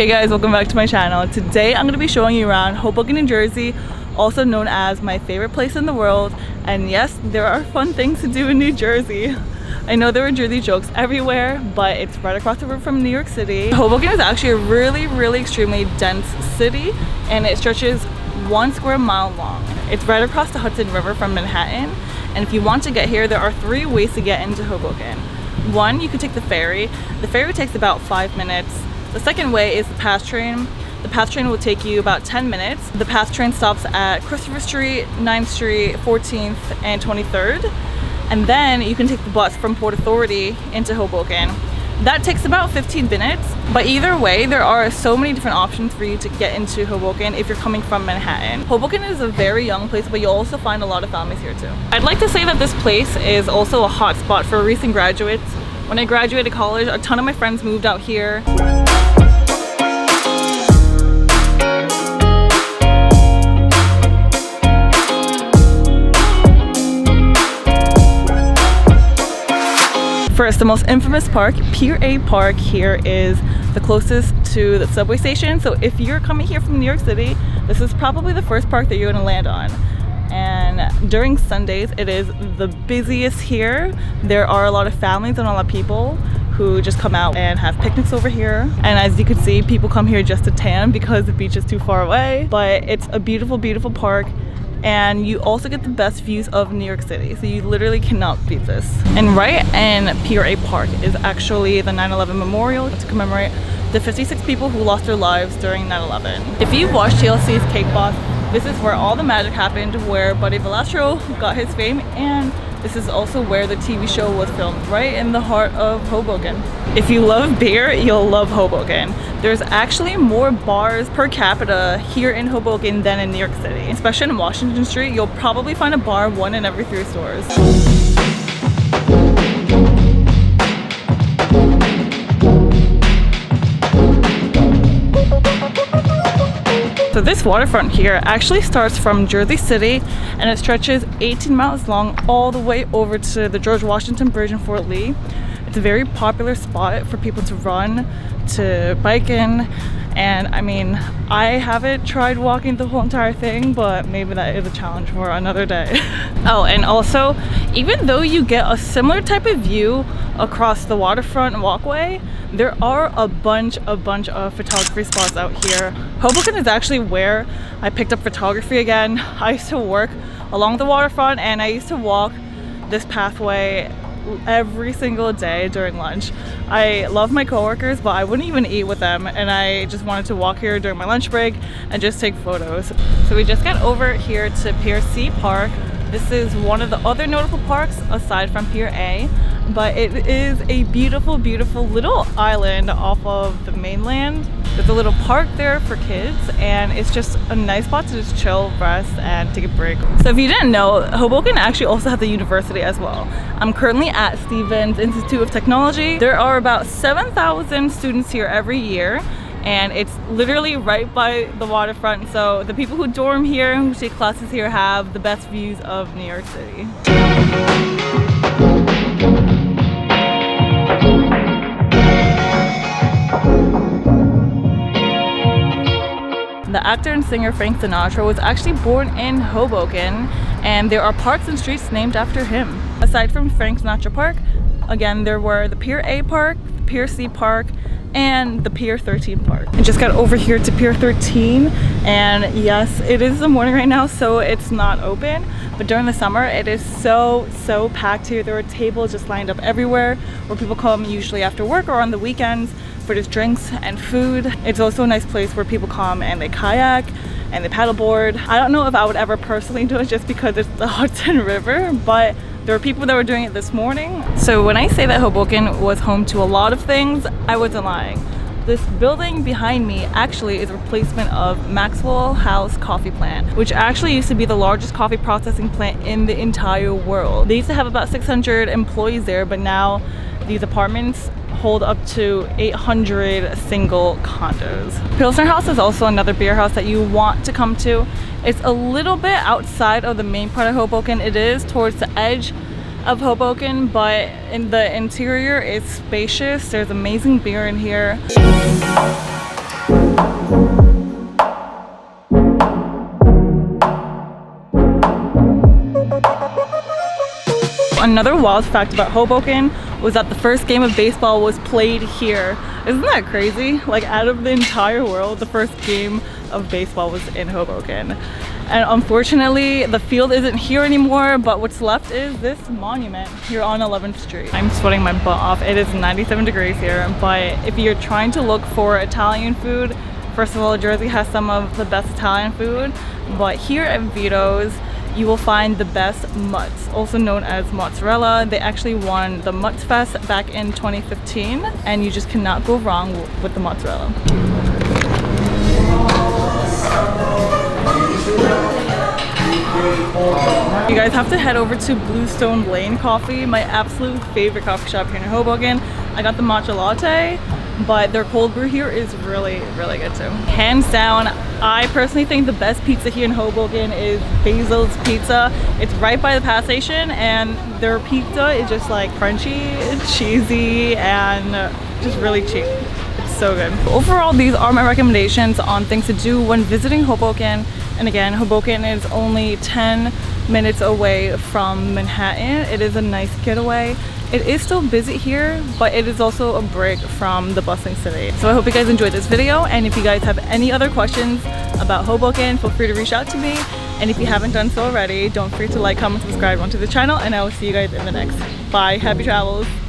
Hey guys, welcome back to my channel. Today I'm going to be showing you around Hoboken, New Jersey, also known as my favorite place in the world. And yes, there are fun things to do in New Jersey. I know there are Jersey jokes everywhere, but it's right across the river from New York City. Hoboken is actually a really extremely dense city, and it stretches 1 square mile long. It's right across the Hudson River from Manhattan, and if you want to get here, there are 3 ways to get into Hoboken. One, you could take the ferry. The ferry takes about 5 minutes. The second way is the PATH train. The PATH train will take you about 10 minutes. The PATH train stops at Christopher Street, 9th Street, 14th, and 23rd. And then you can take the bus from Port Authority into Hoboken. That takes about 15 minutes. But either way, there are so many different options for you to get into Hoboken if you're coming from Manhattan. Hoboken is a very young place, but you'll also find a lot of families here too. I'd like to say that this place is also a hot spot for recent graduates. When I graduated college, a ton of my friends moved out here. First, the most infamous park, Pier A Park, here is the closest to the subway station. So if you're coming here from New York City, this is probably the first park that you're going to land on. And during Sundays, it is the busiest here. There are a lot of families and a lot of people who just come out and have picnics over here. And as you can see, people come here just to tan because the beach is too far away. But it's a beautiful park. And you also get the best views of New York City, so you literally cannot beat this. And right in Pier A Park is actually the 9/11 memorial to commemorate the 56 people who lost their lives during 9/11. If you've watched TLC's Cake Boss, this is where all the magic happened, where Buddy Valastro got his fame, and this is also where the TV show was filmed, right in the heart of Hoboken. If you love beer, you'll love Hoboken. There's actually more bars per capita here in Hoboken than in New York City. Especially in Washington Street, you'll probably find a bar 1 in every 3 stores. So this waterfront here actually starts from Jersey City, and it stretches 18 miles long all the way over to the George Washington Bridge in Fort Lee. It's a very popular spot for people to run, to bike in, and I mean, I haven't tried walking the whole entire thing, but maybe that is a challenge for another day. Oh, and also, even though you get a similar type of view across the waterfront walkway, there are a bunch of photography spots out here. Hoboken is actually where I picked up photography again. I used to work along the waterfront, and I used to walk this pathway every single day during lunch. I love my coworkers, but I wouldn't even eat with them, and I just wanted to walk here during my lunch break and just take photos. So we just got over here to Pier C Park. This is one of the other notable parks aside from Pier A, but it is a beautiful little island off of the mainland. There's a little park there for kids, and it's just a nice spot to just chill, rest, and take a break. So if you didn't know, Hoboken actually also has a university as well. I'm currently at Stevens Institute of Technology. There are about 7,000 students here every year, and it's literally right by the waterfront. So the people who dorm here, who take classes here, have the best views of New York City. The actor and singer Frank Sinatra was actually born in Hoboken, and there are parks and streets named after him. Aside from Frank Sinatra Park, again, there were the Pier A Park, the Pier C Park, and the Pier 13 Park. I just got over here to Pier 13, and yes, it is the morning right now, so it's not open, but during the summer it is so packed here. There are tables just lined up everywhere where people come usually after work or on the weekends for just drinks and food. It's also a nice place where people come and they kayak and they paddleboard. I don't know if I would ever personally do it just because it's the Hudson River, but there were people that were doing it this morning. So when I say that Hoboken was home to a lot of things, I wasn't lying. This building behind me actually is a replacement of Maxwell House coffee plant, which actually used to be the largest coffee processing plant in the entire world. They used to have about 600 employees there, but now these apartments hold up to 800 single condos. Pilsner House is also another beer house that you want to come to. It's a little bit outside of the main part of Hoboken. It is towards the edge of Hoboken, but in the interior it's spacious. There's amazing beer in here. Another wild fact about Hoboken was that the first game of baseball was played here. Isn't that crazy? Like, out of the entire world, the first game of baseball was in Hoboken. And unfortunately, the field isn't here anymore, but what's left is this monument here on 11th Street. I'm sweating my butt off. It is 97 degrees here, but if you're trying to look for Italian food, first of all, Jersey has some of the best Italian food, but here at Vito's, you will find the best mutts, also known as mozzarella. They actually won the Mutts Fest back in 2015, and you just cannot go wrong with the mozzarella. You guys have to head over to Bluestone Lane Coffee, my absolute favorite coffee shop here in Hoboken. I got the matcha latte, but their cold brew here is really, really good too. Hands down, I personally think the best pizza here in Hoboken is Basile's Pizza. It's right by the Pass Station, and their pizza is just like crunchy, cheesy, and just really cheap. It's so good. Overall, these are my recommendations on things to do when visiting Hoboken. And again, Hoboken is only 10 minutes away from Manhattan. It is a nice getaway. It is still busy here, but it is also a break from the bustling city. So I hope you guys enjoyed this video, and if you guys have any other questions about Hoboken, feel free to reach out to me. And if you haven't done so already, don't forget to like, comment, subscribe onto the channel, and I will see you guys in the next. Bye, happy travels.